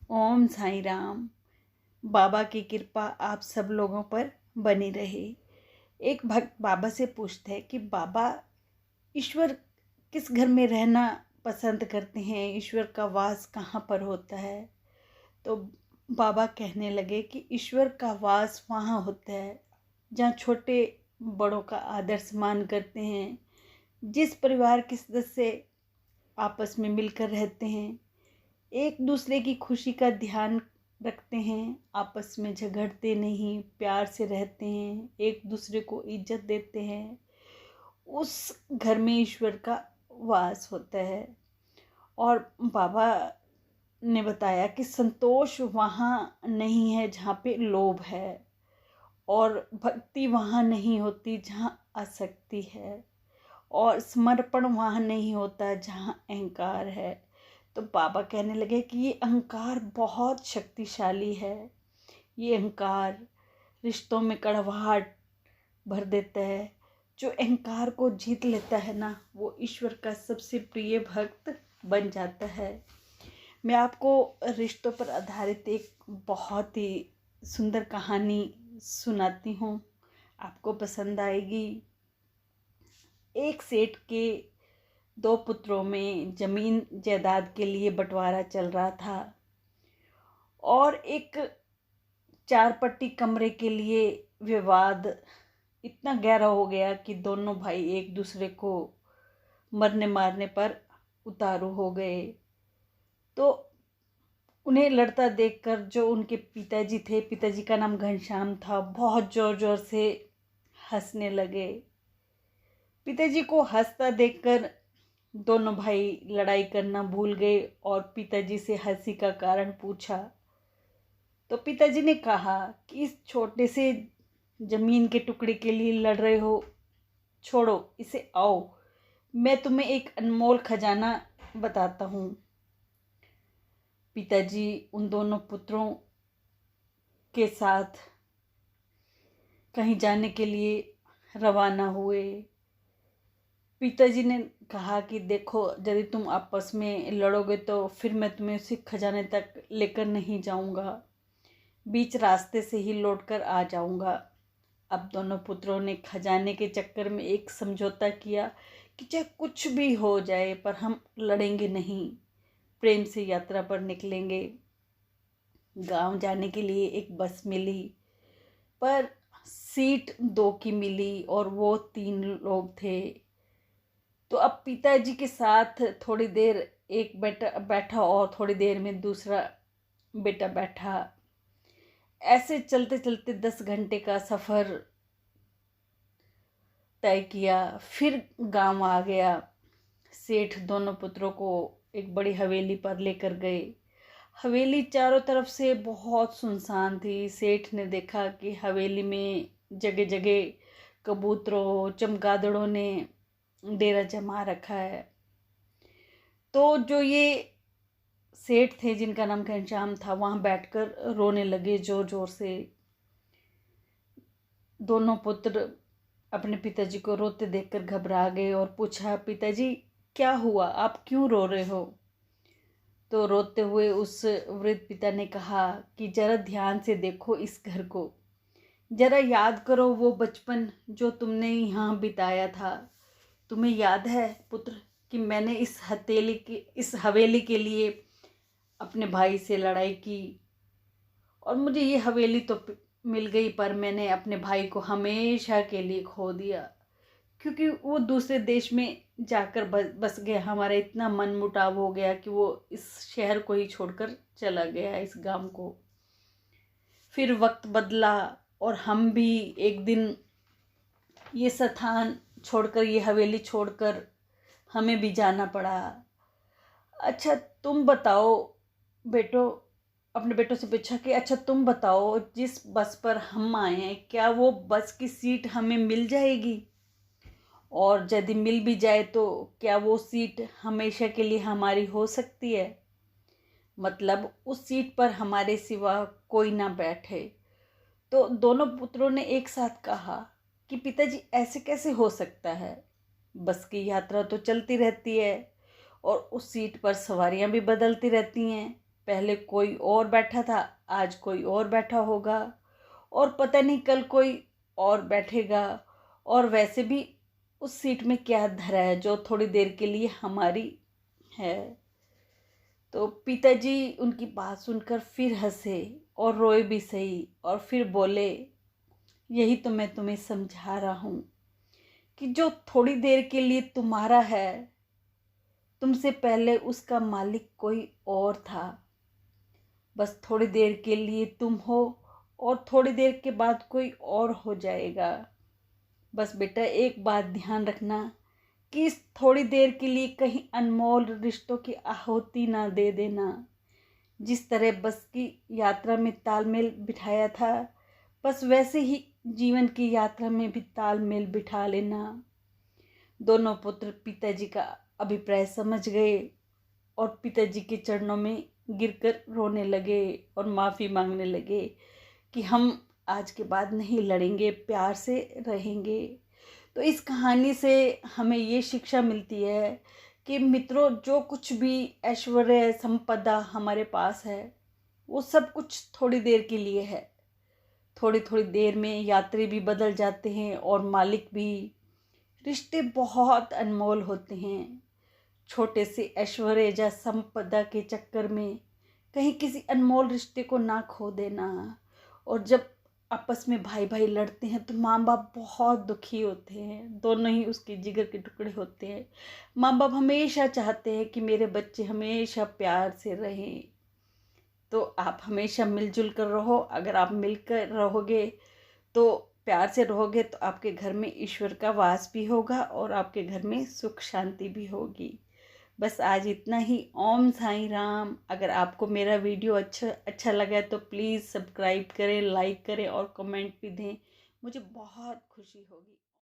ओम साईं राम। बाबा की कृपा आप सब लोगों पर बनी रहे। एक भक्त बाबा से पूछते हैं कि बाबा, ईश्वर किस घर में रहना पसंद करते हैं, ईश्वर का वास कहाँ पर होता है। तो बाबा कहने लगे कि ईश्वर का वास वहाँ होता है जहाँ छोटे बड़ों का आदर सम्मान करते हैं, जिस परिवार के सदस्य आपस में मिलकर रहते हैं, एक दूसरे की खुशी का ध्यान रखते हैं, आपस में झगड़ते नहीं, प्यार से रहते हैं, एक दूसरे को इज्जत देते हैं, उस घर में ईश्वर का वास होता है। और बाबा ने बताया कि संतोष वहाँ नहीं है जहाँ पे लोभ है, और भक्ति वहाँ नहीं होती जहाँ आसक्ति है, और समर्पण वहाँ नहीं होता जहाँ अहंकार है। तो बाबा कहने लगे कि ये अहंकार बहुत शक्तिशाली है। ये अहंकार रिश्तों में कड़वाहट भर देता है। जो अहंकार को जीत लेता है ना, वो ईश्वर का सबसे प्रिय भक्त बन जाता है। मैं आपको रिश्तों पर आधारित एक बहुत ही सुंदर कहानी सुनाती हूँ, आपको पसंद आएगी। एक सेठ के दो पुत्रों में जमीन जायदाद के लिए बंटवारा चल रहा था, और एक चार पट्टी कमरे के लिए विवाद इतना गहरा हो गया कि दोनों भाई एक दूसरे को मरने मारने पर उतारू हो गए। तो उन्हें लड़ता देखकर जो उनके पिताजी थे, पिताजी का नाम घनश्याम था, बहुत जोर जोर से हंसने लगे। पिताजी को हंसता देखकर दोनों भाई लड़ाई करना भूल गए और पिताजी से हंसी का कारण पूछा। तो पिताजी ने कहा कि इस छोटे से जमीन के टुकड़े के लिए लड़ रहे हो, छोड़ो इसे, आओ मैं तुम्हें एक अनमोल खजाना बताता हूँ। पिताजी उन दोनों पुत्रों के साथ कहीं जाने के लिए रवाना हुए। पिताजी ने कहा कि देखो, यदि तुम आपस में लड़ोगे तो फिर मैं तुम्हें उसी खजाने तक लेकर नहीं जाऊंगा, बीच रास्ते से ही लौटकर आ जाऊंगा। अब दोनों पुत्रों ने खजाने के चक्कर में एक समझौता किया कि चाहे कुछ भी हो जाए पर हम लड़ेंगे नहीं, प्रेम से यात्रा पर निकलेंगे। गांव जाने के लिए एक बस मिली, पर सीट दो की मिली और वो 3 लोग थे। तो अब पिताजी के साथ थोड़ी देर एक बेटा बैठा और थोड़ी देर में दूसरा बेटा बैठा। ऐसे चलते चलते 10 घंटे का सफ़र तय किया। फिर गांव आ गया। सेठ दोनों पुत्रों को एक बड़ी हवेली पर लेकर गए। हवेली चारों तरफ से बहुत सुनसान थी। सेठ ने देखा कि हवेली में जगह जगह कबूतरों, चमगादड़ों ने डेरा जमा रखा है। तो जो ये सेठ थे जिनका नाम घनश्याम था, वहाँ बैठकर रोने लगे जोर जोर से। दोनों पुत्र अपने पिताजी को रोते देखकर घबरा गए और पूछा, पिताजी क्या हुआ, आप क्यों रो रहे हो। तो रोते हुए उस वृद्ध पिता ने कहा कि जरा ध्यान से देखो इस घर को, जरा याद करो वो बचपन जो तुमने यहाँ बिताया था। तुम्हें याद है पुत्र कि मैंने इस हवेली के लिए अपने भाई से लड़ाई की, और मुझे ये हवेली तो मिल गई, पर मैंने अपने भाई को हमेशा के लिए खो दिया, क्योंकि वो दूसरे देश में जाकर बस गया। हमारा इतना मन मुटाव हो गया कि वो इस शहर को ही छोड़कर चला गया, इस गांव को। फिर वक्त बदला और हम भी एक दिन ये स्थान छोड़कर, ये हवेली छोड़कर हमें भी जाना पड़ा। अच्छा तुम बताओ बेटो, अपने बेटों से पूछा कि अच्छा तुम बताओ, जिस बस पर हम आए हैं क्या वो बस की सीट हमें मिल जाएगी, और यदि मिल भी जाए तो क्या वो सीट हमेशा के लिए हमारी हो सकती है, मतलब उस सीट पर हमारे सिवा कोई ना बैठे। तो दोनों पुत्रों ने एक साथ कहा कि पिताजी ऐसे कैसे हो सकता है, बस की यात्रा तो चलती रहती है और उस सीट पर सवारियां भी बदलती रहती हैं। पहले कोई और बैठा था, आज कोई और बैठा होगा, और पता नहीं कल कोई और बैठेगा। और वैसे भी उस सीट में क्या धरा है जो थोड़ी देर के लिए हमारी है। तो पिताजी उनकी बात सुनकर फिर हंसे और रोए भी सही, और फिर बोले, यही तो मैं तुम्हें समझा रहा हूँ कि जो थोड़ी देर के लिए तुम्हारा है, तुमसे पहले उसका मालिक कोई और था। बस थोड़ी देर के लिए तुम हो, और थोड़ी देर के बाद कोई और हो जाएगा। बस बेटा एक बात ध्यान रखना कि इस थोड़ी देर के लिए कहीं अनमोल रिश्तों की आहुति ना दे देना। जिस तरह बस की यात्रा में तालमेल बिठाया था, बस वैसे ही जीवन की यात्रा में भी तालमेल बिठा लेना। दोनों पुत्र पिताजी का अभिप्राय समझ गए और पिताजी के चरणों में गिरकर रोने लगे और माफ़ी मांगने लगे कि हम आज के बाद नहीं लड़ेंगे, प्यार से रहेंगे। तो इस कहानी से हमें ये शिक्षा मिलती है कि मित्रों, जो कुछ भी ऐश्वर्य संपदा हमारे पास है, वो सब कुछ थोड़ी देर के लिए है। थोड़ी थोड़ी देर में यात्री भी बदल जाते हैं और मालिक भी। रिश्ते बहुत अनमोल होते हैं। छोटे से ऐश्वर्य या संपदा के चक्कर में कहीं किसी अनमोल रिश्ते को ना खो देना। और जब आपस में भाई भाई लड़ते हैं तो माँ बाप बहुत दुखी होते हैं, दोनों ही उसके जिगर के टुकड़े होते हैं। माँ बाप हमेशा चाहते हैं कि मेरे बच्चे हमेशा प्यार से रहें। तो आप हमेशा मिलजुल कर रहो। अगर आप मिलकर रहोगे, तो प्यार से रहोगे, तो आपके घर में ईश्वर का वास भी होगा और आपके घर में सुख शांति भी होगी। बस आज इतना ही। ओम साईं राम। अगर आपको मेरा वीडियो अच्छा लगा तो प्लीज़ सब्सक्राइब करें, लाइक करें और कमेंट भी दें। मुझे बहुत खुशी होगी।